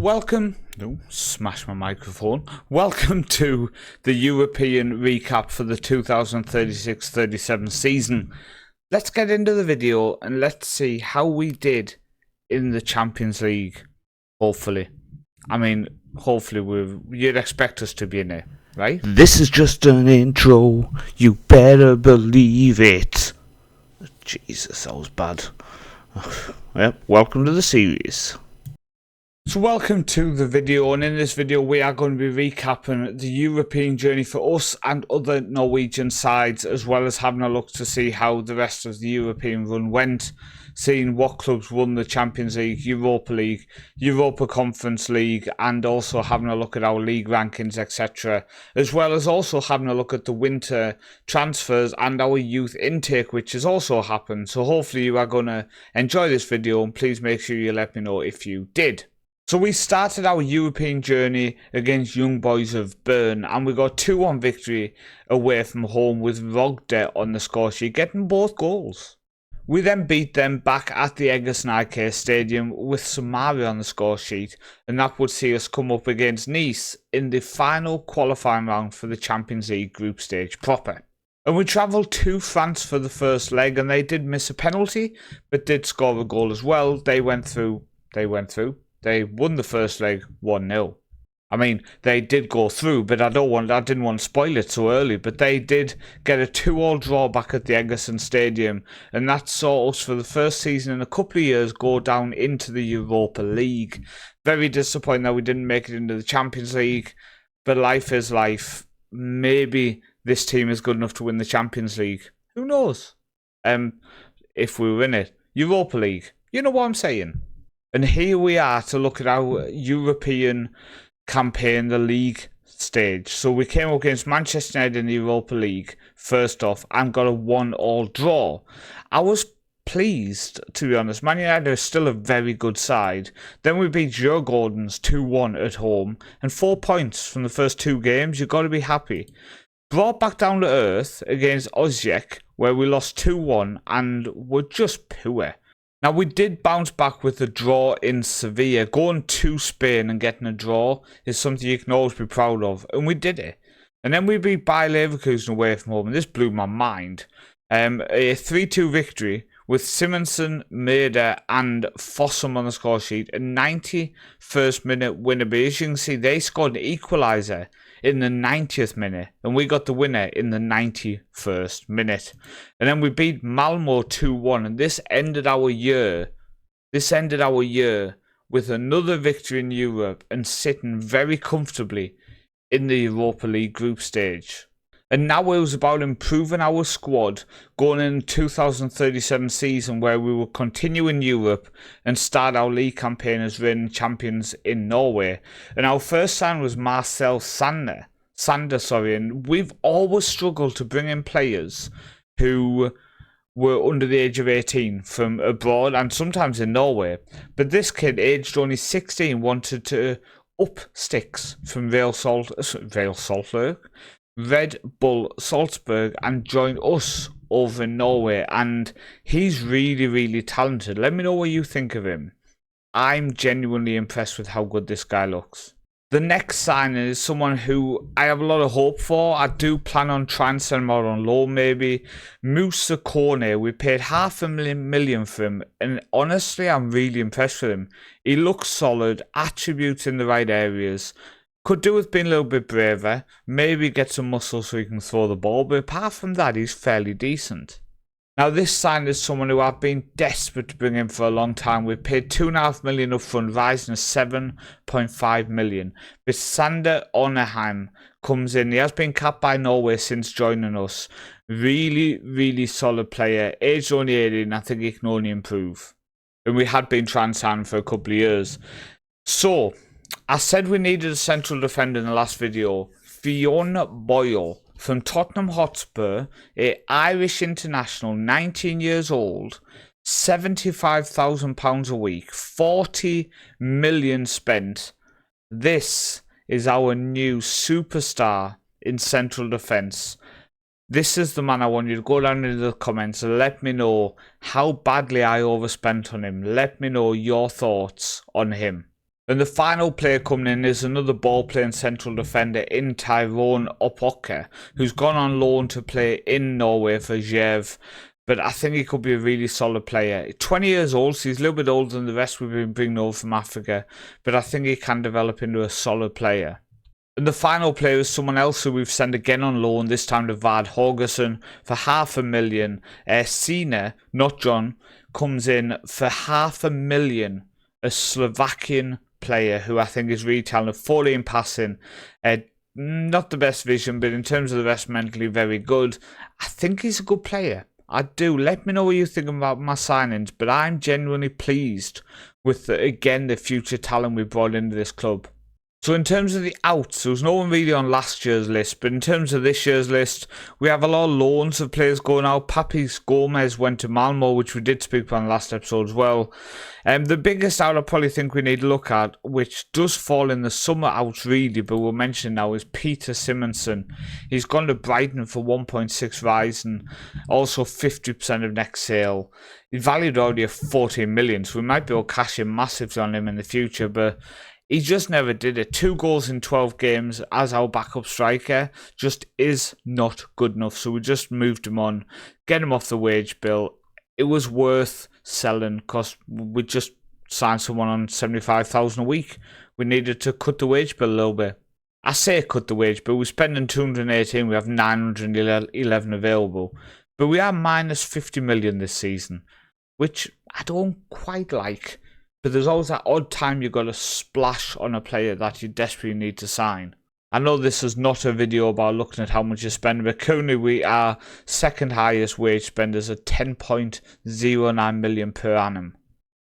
welcome. No, smash my microphone. Welcome to the European recap for the 2036-37 season. Let's get into the video and let's see how we did in the Champions League. Hopefully. I mean, hopefully you'd expect us to be in it, right? This is just an intro. You better believe it. Jesus, that was bad. Yep, welcome to the series. So welcome to the video, and in this video we are going to be recapping the European journey for us and other Norwegian sides, as well as having a look to see how the rest of the European run went, seeing what clubs won the Champions League, Europa League, Europa Conference League, and also having a look at our league rankings, etc. As well as also having a look at the winter transfers and our youth intake, which has also happened. So hopefully you are going to enjoy this video, and please make sure you let me know if you did. So we started our European journey against Young Boys of Bern, and we got 2-1 victory away from home with Rogde on the score sheet, getting both goals. We then beat them back at the Egerson IK Stadium with Samaria on the score sheet, and that would see us come up against Nice in the final qualifying round for the Champions League group stage proper. And we travelled to France for the first leg, and they did miss a penalty, but did score a goal as well. They went through. They won the first leg 1-0. I mean, they did go through, but I didn't want to spoil it so early. But they did get a 2-2 draw back at the Egerson Stadium, and that saw us for the first season in a couple of years go down into the Europa League. Very disappointing that we didn't make it into the Champions League, but life is life. Maybe this team is good enough to win the Champions League. Who knows? If we win it, Europa League. You know what I'm saying? And here we are to look at our European campaign, the league stage. So we came up against Manchester United in the Europa League, first off, and got a 1-1 draw. I was pleased, to be honest. Man United is still a very good side. Then we beat Joe Gordon's 2-1 at home, and 4 points from the first 2 games. You've got to be happy. Brought back down to earth against Osijek, where we lost 2-1 and were just poor. Now, we did bounce back with a draw in Sevilla. Going to Spain and getting a draw is something you can always be proud of, and we did it. And then we beat Bayer Leverkusen away from home, and this blew my mind. A 3-2 victory with Simonsen, Maeda and Fossum on the score sheet. A 91st minute winner, but as you can see, they scored an equaliser in the 90th minute, and we got the winner in the 91st minute. And then we beat Malmo 2-1, and this ended our year. This ended our year with another victory in Europe and sitting very comfortably in the Europa League group stage. And now it was about improving our squad going in the 2037 season, where we will continue in Europe and start our league campaign as reigning champions in Norway. And our first sign was Marcel Sander, and we've always struggled to bring in players who were under the age of 18 from abroad and sometimes in Norway. But this kid, aged only 16, wanted to up sticks from Red Bull Salzburg and join us over in Norway, and he's really, really talented. Let me know what you think of him. I'm genuinely impressed with how good this guy looks. The next signing is someone who I have a lot of hope for. I do plan on trying to send him out on loan, maybe. Musa Kone. We paid $500,000 for him, and honestly, I'm really impressed with him. He looks solid, attributes in the right areas. Could do with being a little bit braver, maybe get some muscle so he can throw the ball, but apart from that, he's fairly decent. Now, this sign is someone who I've been desperate to bring in for a long time. We paid $2.5 million up front, rising to $7.5 million. But Sander Onheim comes in. He has been capped by Norway since joining us. Really, really solid player. Aged only 18, I think he can only improve. And we had been trying to sign him for a couple of years. So, I said we needed a central defender in the last video. Fiona Boyle from Tottenham Hotspur, an Irish international, 19 years old, £75,000 a week, 40 million spent. This is our new superstar in central defence. This is the man I want you to go down into the comments and let me know how badly I overspent on him. Let me know your thoughts on him. And the final player coming in is another ball-playing central defender in Tyrone Opoka, who's gone on loan to play in Norway for Jerv. But I think he could be a really solid player. 20 years old, so he's a little bit older than the rest we've been bringing over from Africa. But I think he can develop into a solid player. And the final player is someone else who we've sent again on loan, this time to Vad Horgerson for $500,000. Sina, not John, comes in for $500,000. A Slovakian player who I think is really talented, 14 passing, not the best vision, but in terms of the rest, mentally very good. I think he's a good player. I do. Let me know what you think about my signings, but I'm genuinely pleased with, again, the future talent we brought into this club. So in terms of the outs, there was no one really on last year's list, but in terms of this year's list, we have a lot of loans of players going out. Papis Gomez went to Malmo, which we did speak about in the last episode as well. The biggest out I probably think we need to look at, which does fall in the summer outs really, but we'll mention now, is Peter Simonsen. He's gone to Brighton for 1.6 rise and also 50% of next sale. He's valued already at 14 million, so we might be able to cash in massively on him in the future, but he just never did it. 2 goals in 12 games as our backup striker just is not good enough. So we just moved him on, get him off the wage bill. It was worth selling because we just signed someone on 75,000 a week. We needed to cut the wage bill a little bit. I say cut the wage bill. We're spending 218. We have 911 available. But we are minus 50 million this season, which I don't quite like. But there's always that odd time you've got to splash on a player that you desperately need to sign. I know this is not a video about looking at how much you're spending, but currently we are second highest wage spenders at 10.09 million per annum.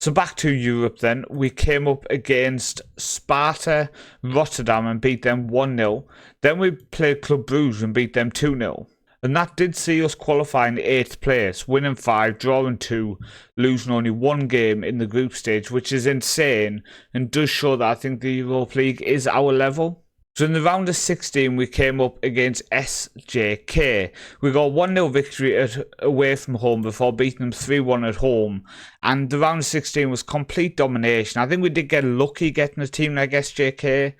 So back to Europe then. We came up against Sparta Rotterdam and beat them 1-0. Then we played Club Brugge and beat them 2-0. And that did see us qualifying 8th place, winning 5, drawing 2, losing only 1 game in the group stage, which is insane and does show that I think the Europa League is our level. So in the round of 16, we came up against SJK. We got 1-0 victory away from home before beating them 3-1 at home. And the round of 16 was complete domination. I think we did get lucky getting a team like SJK,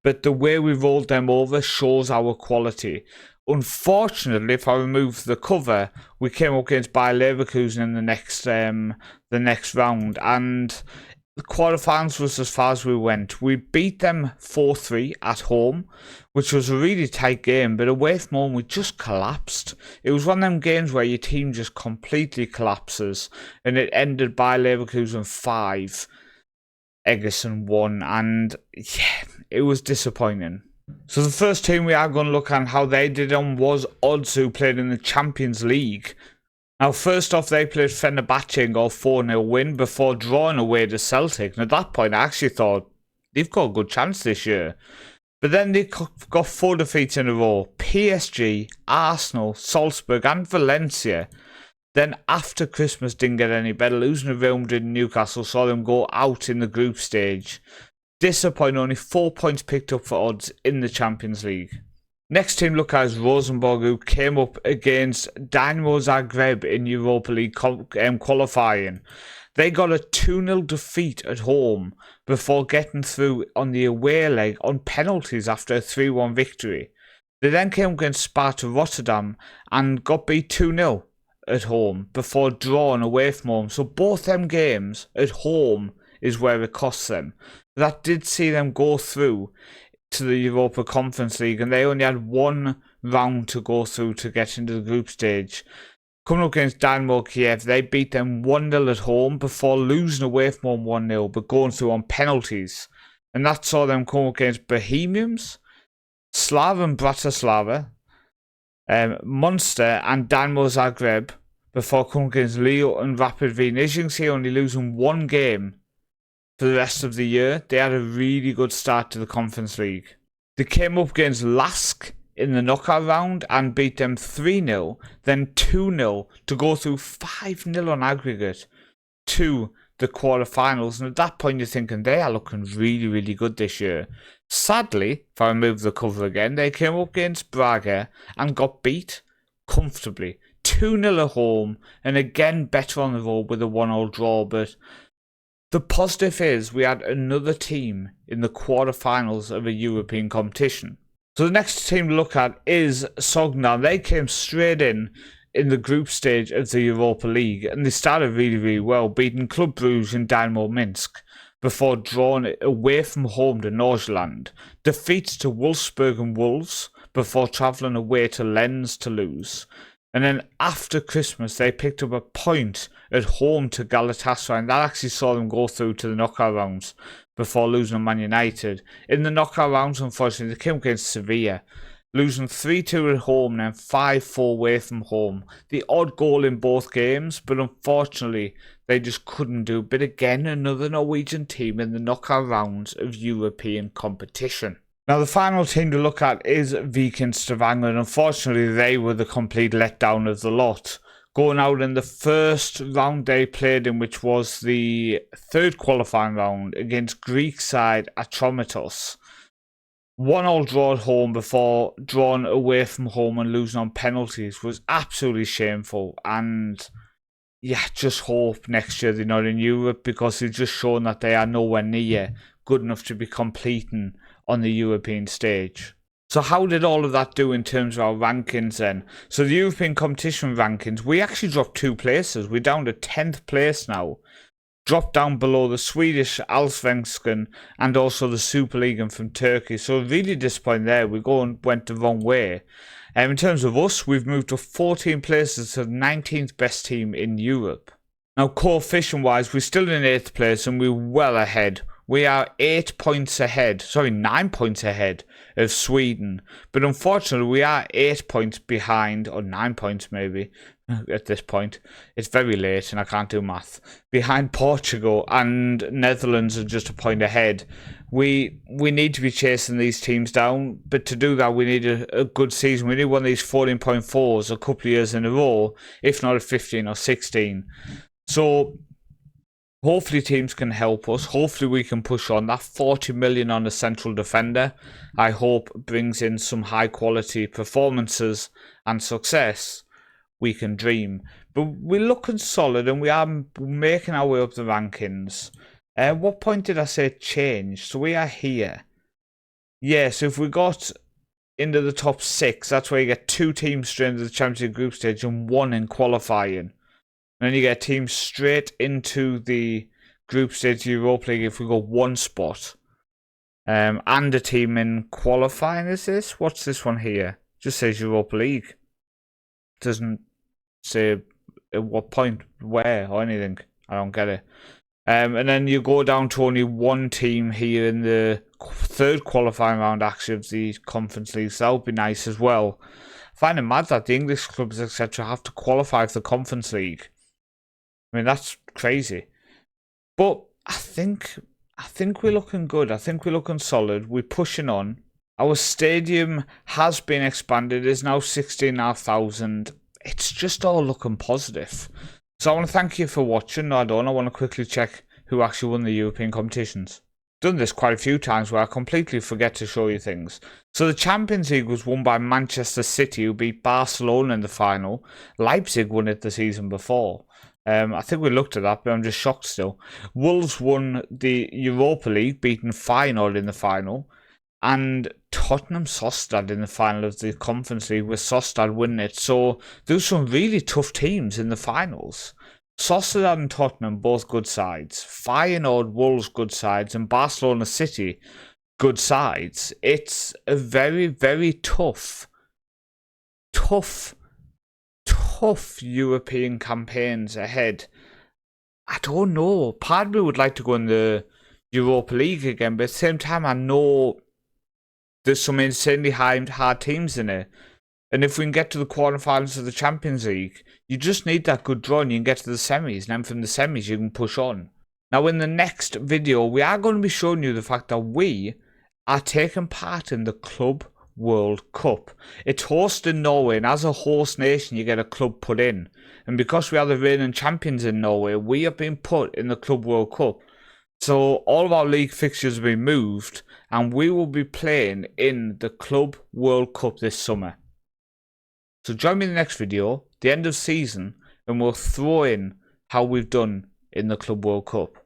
but the way we rolled them over shows our quality. Unfortunately, if I remove the cover, we came up against Bayer Leverkusen in the next round, and the quarterfinals was as far as we went. We beat them 4-3 at home, which was a really tight game, but away from home we just collapsed. It was one of them games where your team just completely collapses, and it ended by Leverkusen 5, Egerson 1, and yeah, it was disappointing. So the first team we are going to look at how they did on was Odds, who played in the Champions League. Now first off, they played Fenerbahce and got a 4-0 win before drawing away to Celtic. And at that point I actually thought they've got a good chance this year. But then they got 4 defeats in a row. PSG, Arsenal, Salzburg and Valencia. Then after Christmas didn't get any better, losing to Real Madrid and Newcastle saw them go out in the group stage. Disappointing, only 4 points picked up for Odds in the Champions League. Next team look at is Rosenborg, who came up against Dynamo Zagreb in Europa League qualifying. They got a 2-0 defeat at home before getting through on the away leg on penalties after a 3-1 victory. They then came against Sparta Rotterdam and got beat 2-0 at home before drawing away from home. So both them games at home is where it costs them. That did see them go through to the Europa Conference League, and they only had 1 round to go through to get into the group stage. Coming up against Dynamo Kiev, they beat them 1-0 at home before losing away from home 1-0, but going through on penalties. And that saw them come up against Bohemians, Slaven Bratislava, Munster and Dynamo Zagreb before coming against Leo and Rapid Wien. As you can see, only losing 1 game for the rest of the year. They had a really good start to the Conference League. They came up against Lask in the knockout round and beat them 3-0, then 2-0 to go through 5-0 on aggregate to the quarterfinals. And at that point you're thinking they are looking really, really good this year. Sadly, if I remove the cover again, they came up against Braga and got beat comfortably. 2-0 at home, and again better on the road with a 1-0 draw, but The positive is we had another team in the quarterfinals of a European competition. So the next team to look at is Sogndal. They came straight in the group stage of the Europa League, and they started really, really well, beating Club Brugge and Dynamo Minsk before drawing away from home to Norway, defeats to Wolfsburg and Wolves before travelling away to Lens to lose. And then after Christmas, they picked up a point at home to Galatasaray, and that actually saw them go through to the knockout rounds before losing to Man United. In the knockout rounds, unfortunately, they came against Sevilla, losing 3-2 at home and then 5-4 away from home. The odd goal in both games, but unfortunately, they just couldn't do. But again, another Norwegian team in the knockout rounds of European competition. Now, the final team to look at is Viking Stavanger, and unfortunately, they were the complete letdown of the lot. Going out in the first round they played in, which was the third qualifying round against Greek side Atromitos. 1-1 draw at home before drawn away from home and losing on penalties was absolutely shameful. And yeah, just hope next year they're not in Europe, because they've just shown that they are nowhere near good enough to be competing on the European stage. So how did all of that do in terms of our rankings then? So the European competition rankings, we actually dropped 2 places. We're down to 10th place now. Dropped down below the Swedish Allsvenskan and also the Superliga from Turkey. So really disappointing there. We went the wrong way. In terms of us, we've moved to 14 places to the 19th best team in Europe. Now, coefficient-wise, we're still in 8th place and we're well ahead. We are 9 points ahead of Sweden. But unfortunately, we are 8 points behind, or 9 points maybe, at this point. It's very late and I can't do math. Behind Portugal, and Netherlands are just a point ahead. We need to be chasing these teams down, but to do that we need a good season. We need one of these 14.4s a couple of years in a row, if not a 15 or 16. So hopefully teams can help us. Hopefully we can push on. That 40 million on the central defender, I hope, brings in some high quality performances and success. We can dream. But we're looking solid and we are making our way up the rankings. What point did I say change? So we are here. Yeah, so if we got into the top 6, that's where you get 2 teams straight into the Champions League group stage and 1 in qualifying. And then you get teams straight into the group stage Europa League if we go 1 spot. And a team in qualifying is this? What's this one here? Just says Europa League. Doesn't say at what point, where, or anything. I don't get it. And then you go down to only 1 team here in the 3rd qualifying round actually of the Conference League. So that would be nice as well. I find it mad that the English clubs, etc., have to qualify for the Conference League. I mean, that's crazy. But I think we're looking good. I think we're looking solid. We're pushing on. Our stadium has been expanded. It's now 16,500. It's just all looking positive. So I want to thank you for watching. No, I don't. I want to quickly check who actually won the European competitions. Done this quite a few times where I completely forget to show you things. So the Champions League was won by Manchester City, who beat Barcelona in the final. Leipzig won it the season before. I think we looked at that, but I'm just shocked still. Wolves won the Europa League, beating Feyenoord in the final. And Tottenham Sostad in the final of the Conference League, with Sostad winning it. So there's some really tough teams in the finals. Sostad and Tottenham, both good sides. Feyenoord, Wolves, good sides. And Barcelona City, good sides. It's a very, very tough European campaigns ahead. I don't know. Part of me would like to go in the Europa League again, but at the same time, I know there's some insanely hard teams in it. And if we can get to the quarterfinals of the Champions League, you just need that good draw and you can get to the semis. And then from the semis, you can push on. Now, in the next video, we are going to be showing you the fact that we are taking part in the Club World Cup. It's hosted in Norway, and as a host nation, you get a club put in. And because we are the reigning champions in Norway, we have been put in the Club World Cup. So all of our league fixtures have been moved, and we will be playing in the Club World Cup this summer. So join me in the next video, the end of season, and we'll throw in how we've done in the Club World Cup.